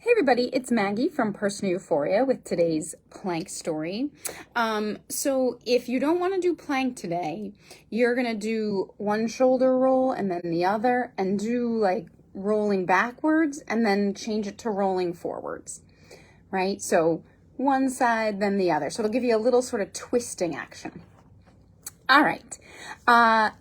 Hey everybody, it's Maggie from Personal Euphoria with today's plank story. So if you don't want to do plank today, you're going to do one shoulder roll and then the other and do like rolling backwards and then change it to rolling forwards, right? So one side, then the other. So it'll give you a little sort of twisting action. All right.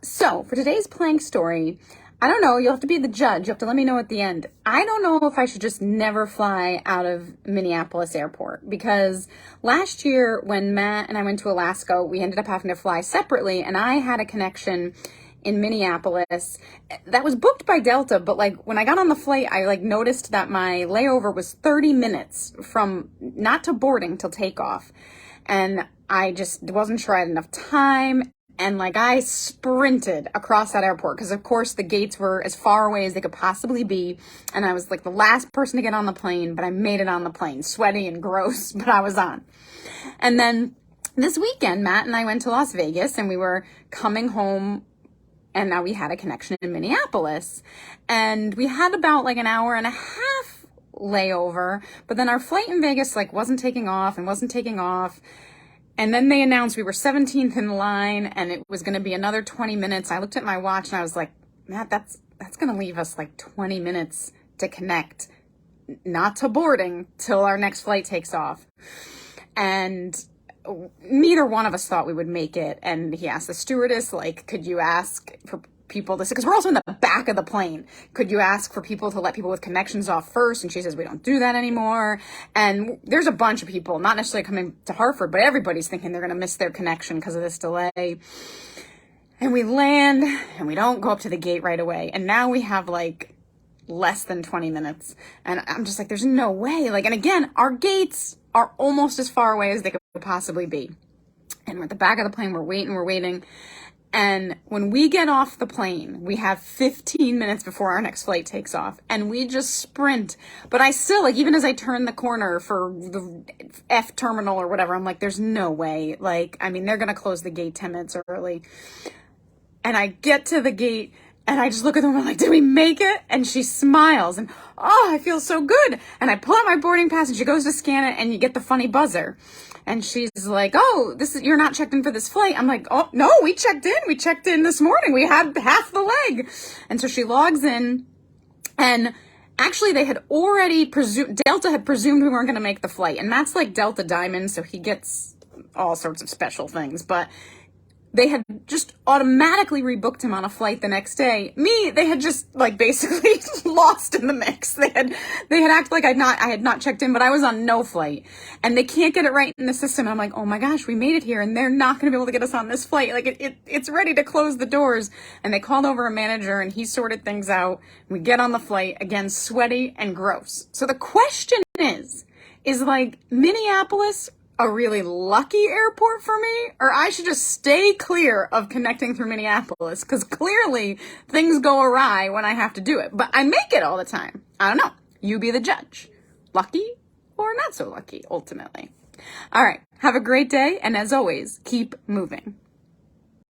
So for today's plank story, I don't know. You'll have to be the judge. You have to let me know at the end. I don't know if I should just never fly out of Minneapolis airport, because last year when Matt and I went to Alaska, we ended up having to fly separately, and I had a connection in Minneapolis that was booked by Delta, but like when I got on the flight, I like noticed that my layover was 30 minutes from not to boarding till takeoff. And I just wasn't sure I had enough time. And like I sprinted across that airport because of course the gates were as far away as they could possibly be. And I was like the last person to get on the plane, but I made it on the plane, sweaty and gross, but I was on. And then this weekend, Matt and I went to Las Vegas and we were coming home, and now we had a connection in Minneapolis. And we had about like an hour and a half layover, but then our flight in Vegas like wasn't taking off. And then they announced we were 17th in line and it was going to be another 20 minutes. I looked at my watch and I was like, Matt, that's going to leave us like 20 minutes to connect, not to boarding, till our next flight takes off. And neither one of us thought we would make it. And he asked the stewardess, like, could you ask for people to sit, because we're also in the back of the plane, could you ask for people to let people with connections off first? And she says, we don't do that anymore. And there's a bunch of people, not necessarily coming to Hartford, but everybody's thinking they're going to miss their connection because of this delay. And we land and we don't go up to the gate right away. And now we have like less than 20 minutes. And I'm just like, there's no way. Like, and again, our gates are almost as far away as they could possibly be. And we're at the back of the plane, we're waiting. And when we get off the plane, we have 15 minutes before our next flight takes off, and we just sprint. But I still, like, even as I turn the corner for the F terminal or whatever, I'm like, there's no way. Like, I mean, they're going to close the gate 10 minutes early. And I get to the gate and I just look at them and I'm like, did we make it? And she smiles and, oh, I feel so good. And I pull out my boarding pass and she goes to scan it and you get the funny buzzer. And she's like, oh, you're not checked in for this flight. I'm like, oh, no, we checked in. We checked in this morning. We had half the leg. And so she logs in, and actually they had already Delta had presumed we weren't going to make the flight. And Matt's like Delta Diamond, so he gets all sorts of special things. But they had just automatically rebooked him on a flight the next day. Me, they had just like basically lost in the mix. They had acted like I had not checked in, but I was on no flight, and they can't get it right in the system. And I'm like, oh my gosh, we made it here, and they're not going to be able to get us on this flight. Like it's ready to close the doors. And they called over a manager, and he sorted things out. We get on the flight again, sweaty and gross. So the question is like Minneapolis a really lucky airport for me, or I should just stay clear of connecting through Minneapolis, because clearly things go awry when I have to do it, but I make it all the time. I don't know. You be the judge. Lucky or not so lucky, ultimately. All right. Have a great day, and as always, keep moving.